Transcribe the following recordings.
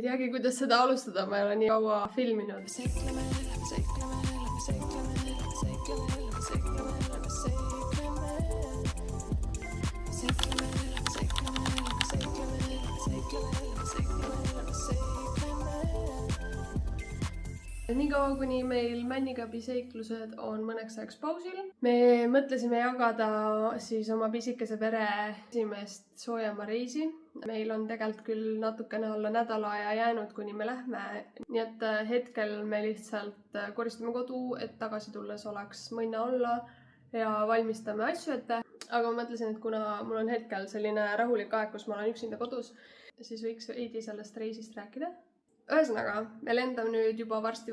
ei teagi, kuidas seda alustada, ma ei ole nii kaua filminud. Niikaua, kuni meil Männikäbi seiklused on mõneks ajaks pausil, me mõtlesime jagada siis oma pisikese pere esimest soojamaa reisi. Meil on tegelikult küll natukene alla nädala aja jäänud, kuni me lähme. Nii et hetkel me lihtsalt koristame kodu, et tagasi tulles oleks mõnna olla ja valmistame asju ette. Aga ma mõtlesin, et kuna mul on hetkel selline rahulik aeg, kus ma olen üksinda kodus, siis võiks veidi sellest reisist rääkida. Ühesõnaga, me lendame nüüd juba varsti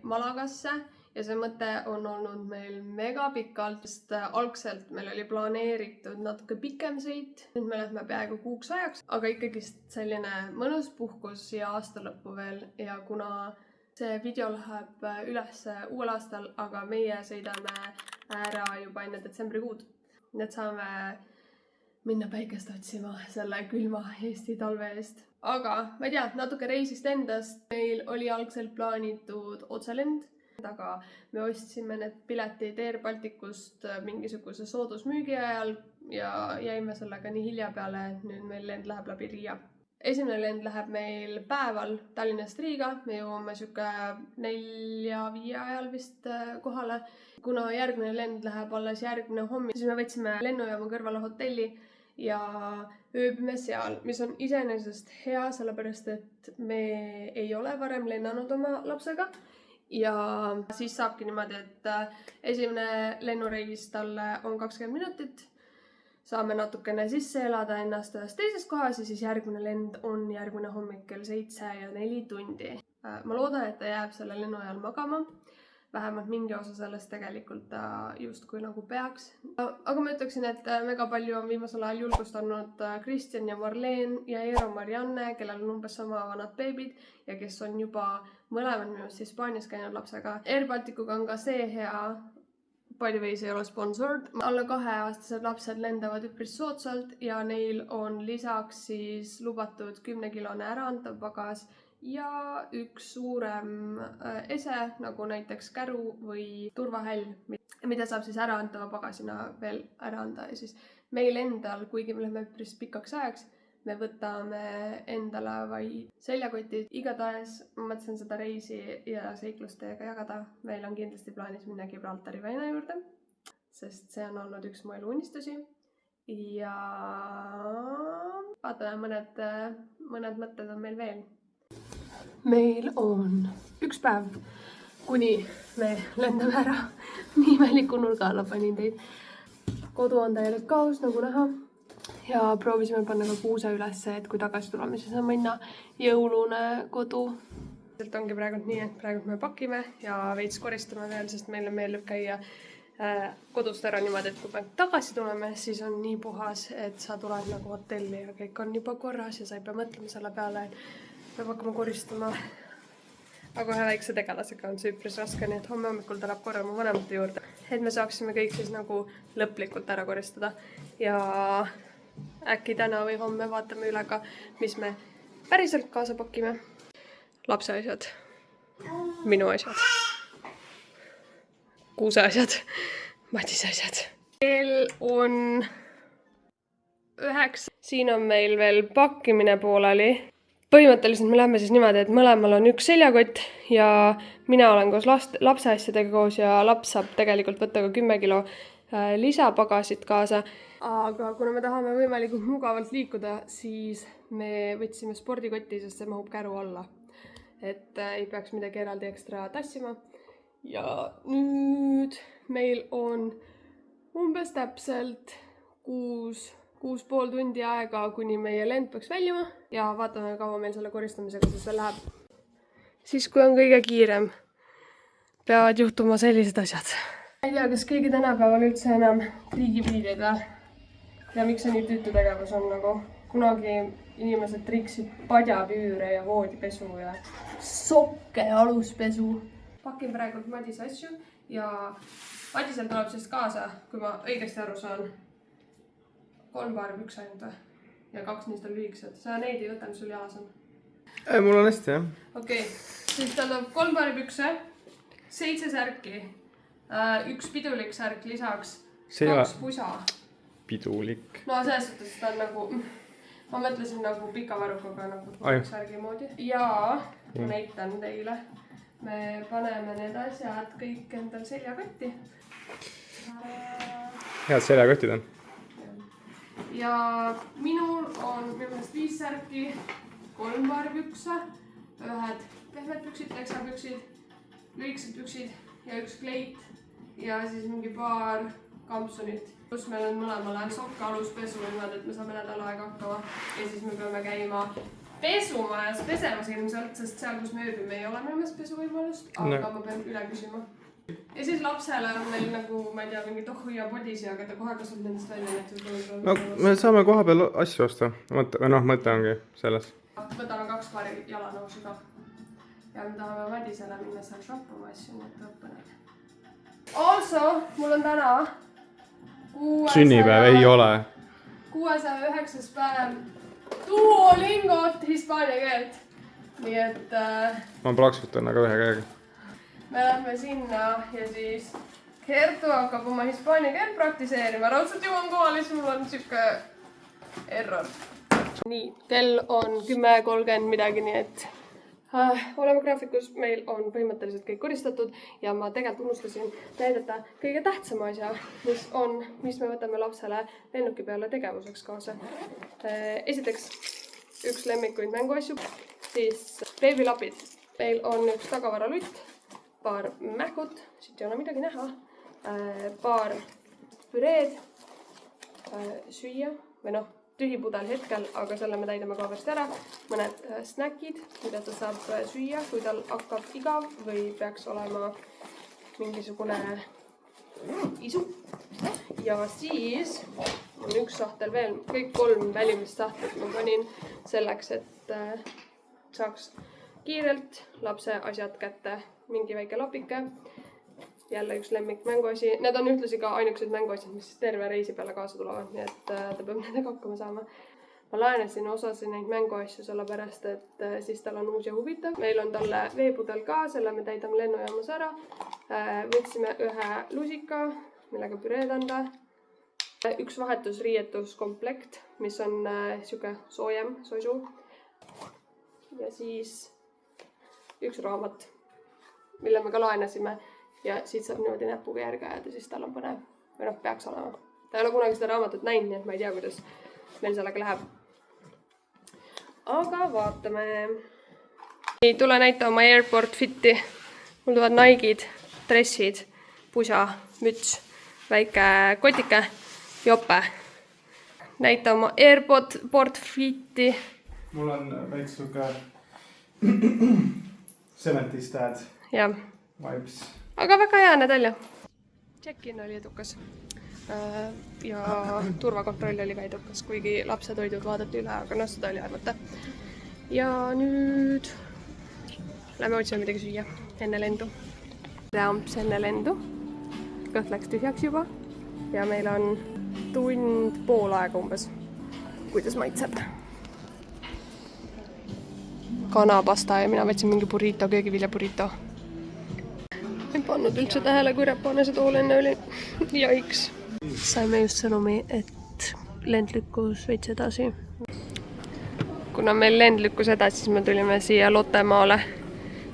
Malagasse ja see mõte on olnud meil mega pikalt, sest algselt meil oli planeeritud natuke pikem sõit. Nüüd me lähme peaaegu kuuks ajaks, aga ikkagi selline mõnus puhkus ja aastalõppu veel. Ja kuna see video läheb üles uuel aastal, aga meie sõidame ära juba enne detsembrikuud, nii et saame minna päikest otsima selle külma Eesti talve eest. Aga ma ei tea, natuke reisist endast. Meil oli algselt plaanitud otselend, aga me ostsime need piletid Air Balticust mingisuguse soodusmüügi ajal ja jäime sellega nii hilja peale, et nüüd meil lend läheb läbi Riia. Esimene lend läheb meil päeval Tallinnast Riiga, me jõuame siuke 4-5 ajal vist kohale. Kuna järgmine lend läheb alles järgmine hommik, siis me võtsime lennujaama kõrvale hotelli ja ööbime seal, mis on iseenesest hea, sellepärast et me ei ole varem lennanud oma lapsega. Ja siis saabki niimoodi, et esimene lennureis talle on 20 minutit. Saame natukene sisse elada ennast ühes teises kohas ja siis järgmine lend on järgmine hommik kell 7 ja 4 tundi. Ma loodan, et ta jääb selle lennu ajal magama. Vähemalt mingi osa sellest tegelikult justkui nagu peaks. Aga ma ütleksin, et mega palju on viimasel ajal julgustanud Kristjan ja Marleen ja Eero Marianne, kellel on umbes sama vanad beebid ja kes on juba mõlemad minust Hispaanias käinud lapsega. Air Balticuga on ka see hea, by the way, see ei ole sponsored. Alla 2-aastased lapsed lendavad üpris soodsalt ja neil on lisaks siis lubatud 10-kilone äraantav pagas ja üks suurem ese, nagu näiteks käru või turvahäll, mida saab siis äraantava pagasina veel ära anda. Ja siis meil endal, kuigi me läheme üpris pikaks ajaks, me võtame endale vaid seljakotid. Igatahes ma mõtlesin seda reisi ja seiklust teiega jagada. Meil on kindlasti plaanis minna Gibraltari väina juurde, sest see on olnud üks mu elu unistusi. Ja vaatame, mõned mõtted on meil veel. Meil on üks päev, kuni me lendame ära. Nii imeliku nurga alla panin teid. Kodu on täielik kaos, nagu näha. Ja proovisime panna ka kuuse ülesse, et kui tagasi tuleme, siis on minna jõulune kodu.Selt ongi praegu nii, et praegu me pakime ja veits koristame veel, sest meile meeldib käia kodust ära niimoodi, et kui me tagasi tuleme, siis on nii puhas, et sa tuled nagu hotelli ja kõik on juba korras ja sa ei pea mõtlema selle peale, et peab hakkama koristama. Aga ühe väikse tegelasega on see üpris raske, nii et homme hommikul tuleb korra mu vanemate juurde. Et me saaksime kõik siis nagu lõplikult ära koristada. Ja äkki täna või homme vaatame üle ka, mis me päriselt kaasa pakime. Lapse asjad. Minu asjad. Kuuse asjad. Matise asjad. Kell on 9. Siin on meil veel pakkimine pooleli. Põhimõtteliselt me lähme siis niimoodi, et mõlemal on üks seljakott ja mina olen koos lapse asjadega koos ja laps saab tegelikult võtta ka 10 kilo lisapagasit kaasa. Aga kuna me tahame võimalikult mugavalt liikuda, siis me võtsime spordikotti, sest see mahub käru alla. Et ei peaks midagi eraldi ekstra tassima. Ja nüüd meil on umbes täpselt 6,5 tundi aega, kuni meie lend peaks väljuma ja vaatame, kaua meil selle koristamisega siis veel läheb. Siis, kui on kõige kiirem, peavad juhtuma sellised asjad. Ma ei tea, kas keegi tänapäeval üldse enam triigipiirid ja miks see nii tüütu tegevus on nagu kunagi inimesed triksid padjapüüre ja voodipesu ja sokke aluspesu. Pakin praegu Madise asju ja Madisel tuleb siis kaasa, kui ma õigesti aru saan, 3 paari pükse ainult ja 2 neist on lühikesed. Sa neid ei võta, mis sul jalas on. Mul on hästi, jah. Okei, siis ta toob 3 paari pükse, 7 särki, 1 pidulik särk lisaks, 2 pusa. Pidulik. No selles suhtes ta on nagu, ma mõtlesin nagu pika varrukaga nagu särgi moodi. Ja ma näitan teile, me paneme need asjad kõik endal seljakotti. Head seljakotid on. Ja minul on minu meelest 5 särki, 3 paari pükse, ühed pehmed püksid, teksapüksid, lühikesed püksid ja 1 kleit ja siis mingi paar kampsunit. Plus meil on mõlemale sokka aluspesu niimoodi, et me saame nädal aega hakkama ja siis me peame käima pesumajas pesemas ilmselt, sest seal, kus me ööbime, ei ole minu meelest pesuvõimalust, aga ma pean üle küsima. Ja siis lapsele on meil nagu, ma ei tea, mingi tohu ja bodisi, aga ta kohe kasvab nendest välja. No me saame koha peal asju osta. Mõte ongi selles. Võtame 2 paari jalanõusi ka. Ja me tahame Madisele minna seal shoppama asju, nii et õppeneid. Also, mul on täna sünnipäev ei ole. 609. päev Duolingot hispaania keelt. Nii et ma plaksutan aga ühe käega. Me lähme sinna ja siis Kertu hakkab oma hispaania keelt praktiseerima. Raudselt jõuan kohale, siis mul on siuke error. Nii, kell on 10:30 midagi, nii et oleme graafikus. Meil on põhimõtteliselt kõik koristatud ja ma tegelikult unustasin näidata kõige tähtsama asja, mis me võtame lapsele lennuki peale tegevuseks kaasa. Esiteks, üks lemmikuid mänguasju, siis beebilapid. Meil on üks tagavaralutt, paar mähkut, siit ei ole midagi näha, paar püreed, süüa või noh, tühi pudel hetkel, aga selle me täidame ka varsti ära. Mõned snäkid, mida ta saab süüa, kui tal hakkab igav või peaks olema mingisugune isu. Ja siis on üks sahtel veel, kõik 3 välimist sahtlit ma panin selleks, et saaks kiirelt lapse asjad kätte. Mingi väike lapike, jälle üks lemmik mänguasi. Need on ühtlasi ka ainukesed mänguasjad, mis terve reisi peale kaasa tulevad, nii et ta peab nendega hakkama saama. Ma laenasin osasid neid mänguasju sellepärast, et siis tal on uus ja huvitav. Meil on talle veepudel ka, selle me täidame lennujaamas ära. Võtsime ühe lusika, millega püreed anda. Üks vahetusriietuskomplekt, mis on siuke soojem soisu. Ja siis üks raamat, mille me ka laenasime ja siit saab niimoodi näpuga järge ajada, siis tal on põnev. Või noh, peaks olema. Ta ei ole kunagi seda raamatut näinud, nii et ma ei tea, kuidas meil sellega läheb. Aga vaatame. Tule näita oma Airport Fiti. Mul tulevad Nike'id, dressid, pusa, müts, väike kotike, jope. Näita oma Airport Fiti. Mul on väike suke sementistad. Ja. Vibes. Aga väga hea need välja. Check-in oli edukas. Ja turvakontroll oli ka edukas, kuigi lapse toidud vaadati üle, aga noh, seda oli arvata. Ja nüüd lähme otsime midagi süüa enne lendu. Ramps enne lendu. Kõht läks tühjaks juba. Ja meil on tund-pool aega umbes. Kuidas maitseb? Kanapasta ja mina võtsin mingi burrito, köögivilja burrito. Ei pannud üldse tähele, kui räpane see tool enne oli. Jaiks. Saime just sõnumi, et lend lükkus veits edasi. Kuna meil lend lükkus edasi, siis me tulime siia Lottemaale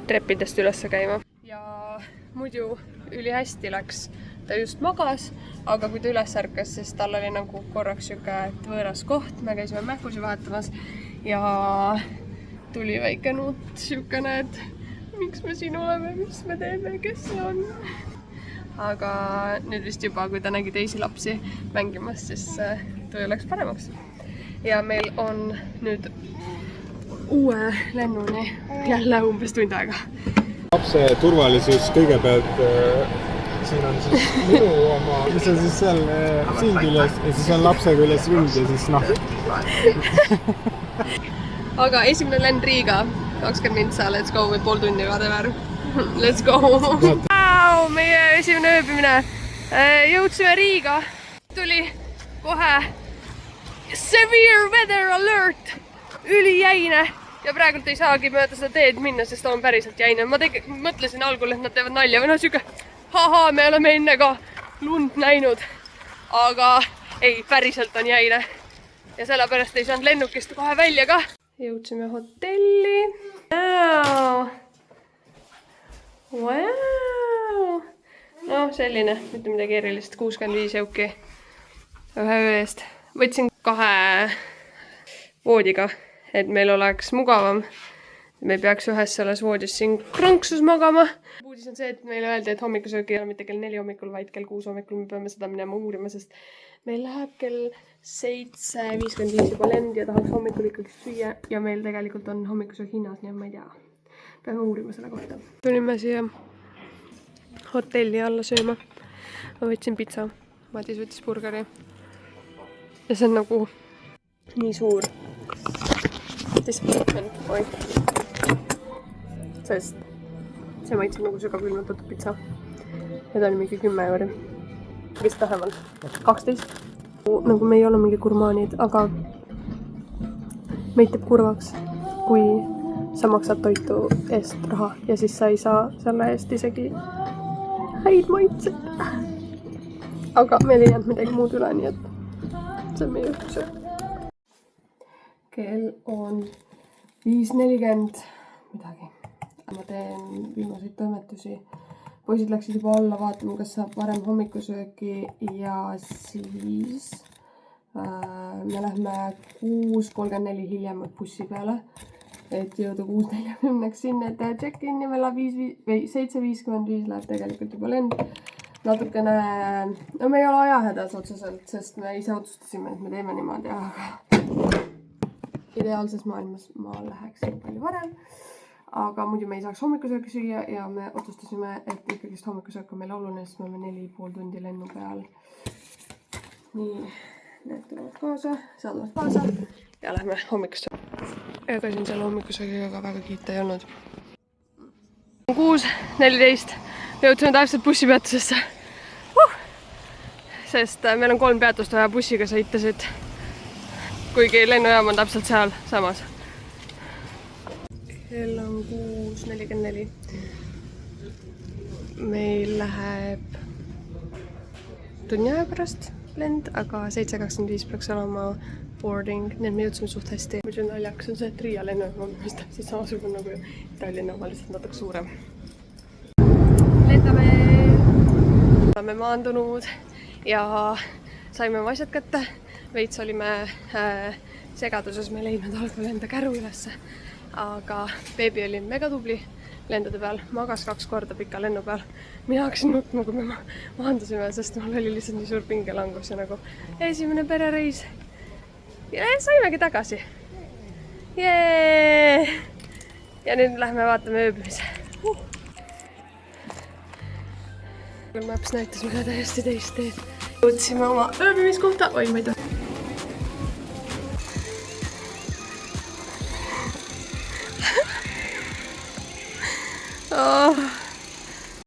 treppidest üles käima. Ja muidu ülihästi läks. Ta just magas, aga kui ta üles ärkas, siis tal oli nagu korraks siuke võõras koht. Me käisime mähkusi vahetamas ja tuli väike nuut siukene, et miks me siin oleme, mis me teeme, kes see on. Aga nüüd vist juba, kui ta nägi teisi lapsi mängimas, siis töö läks paremaks. Ja meil on nüüd uue lennuni jälle umbes tund aega. Lapse turvalisus kõigepealt, siin on siis minu oma, mis on siis seal siin küljes ja siis on lapse küljes ring ja siis noh. Aga esimene lend Riiga, 20 mintsa, let's go või pool tundi, whatever. Let's go! Wow, meie esimene ööbimine. Jõudsime Riiga. Tuli kohe severe weather alert. Ülijäine. ja praegult ei saagi mööda seda teed minna, sest on päriselt jäine. Ma mõtlesin algul, et nad teevad nalja või siuke haha, me oleme enne ka lund näinud, aga ei, päriselt on jäine. Ja sellepärast ei saanud lennukist kohe välja ka. Jõudsime hotelli. Wow. No selline, mitte midagi erilist, 65 euki ühe öö eest. Võtsin 2 voodiga, et meil oleks mugavam. Me ei peaks ühes selles voodis siin kranksus magama. Uudis on see, et meile öeldi, et hommikusöögi ei ole mitte kell 4 hommikul, vaid kell 6 hommikul. Me peame seda minema uurima, sest meil läheb kell 7.55 juba lend ja tahaks hommikul ikkagi süüa. Ja meil tegelikult on hommikusöögi hinnas, nii et ma ei tea. Peame uurima selle kohta. Tulime siia hotelli alla sööma. Ma võtsin pitsa. Madis võttis burgeri. Ja see on nagu nii suur disappointment. Oi. Sest see maitseb nagu sügavkülmutatud pitsa. Ja ta oli mingi 10 euri. Vist vähemalt. 12. Nagu me ei ole mingi gurmaanid, aga meid teeb kurvaks, kui sa maksad toitu eest raha ja siis sa ei saa selle eest isegi häid maitseid. Aga meil ei jäänud midagi muud üle, nii et see on meie ühtse. Kell on 5.40 midagi. Ma teen viimaseid toimetusi. Poisid läksid juba alla vaatama, kas saab varem hommikusöögi ja siis me lähme 6.34 hiljem bussi peale. Et jõuda 6.40 sinna, et teha check-in ja meil 7.55 läheb tegelikult juba lend. Natukene, no me ei ole ajahädas otseselt, sest me ise otsustasime, et me teeme niimoodi, aga ideaalses maailmas ma läheksin palju varem. Aga muidu me ei saaks hommikusööki süüa ja me otsustasime, et ikkagist hommikusöök on meil oluline, sest me oleme 4,5 tundi lennu peal. Nii, need tulevad kaasa, saadavad kaasa ja lähme hommikusööki. Ega siin selle hommikusöögiga ka väga kiita ei olnud. 6.14 jõudsime täpselt bussipeatusesse. Sest meil on 3 peatust vaja bussiga sõita siit. Kuigi lennujaam on täpselt seal samas. Kell on 6.44. Meil läheb tunni aja pärast lend, aga 7.25 peaks olema boarding, nii et me jõudsime suht hästi. Muidu naljakas on see, et Riia lennujaam on vist täpselt samasugune nagu Tallinna oma, lihtsalt natuke suurem. Lendame! Oleme maandunud ja saime oma asjad kätte. Veits olime segaduses, me ei leidnud algul enda käru ülesse. Aga beebi oli mega tubli lendude peal, magas 2 korda pika lennu peal. Mina hakkasin nutma, kui me maandusime, sest mul oli lihtsalt nii suur pingelangus ja nagu esimene perereis. Ja saimegi tagasi. Jee! Ja nüüd lähme vaatame ööbimise. Google Maps näitas meile täiesti teist teed. Jõudsime oma ööbimiskohta. Oi, ma ei tohi. Oh.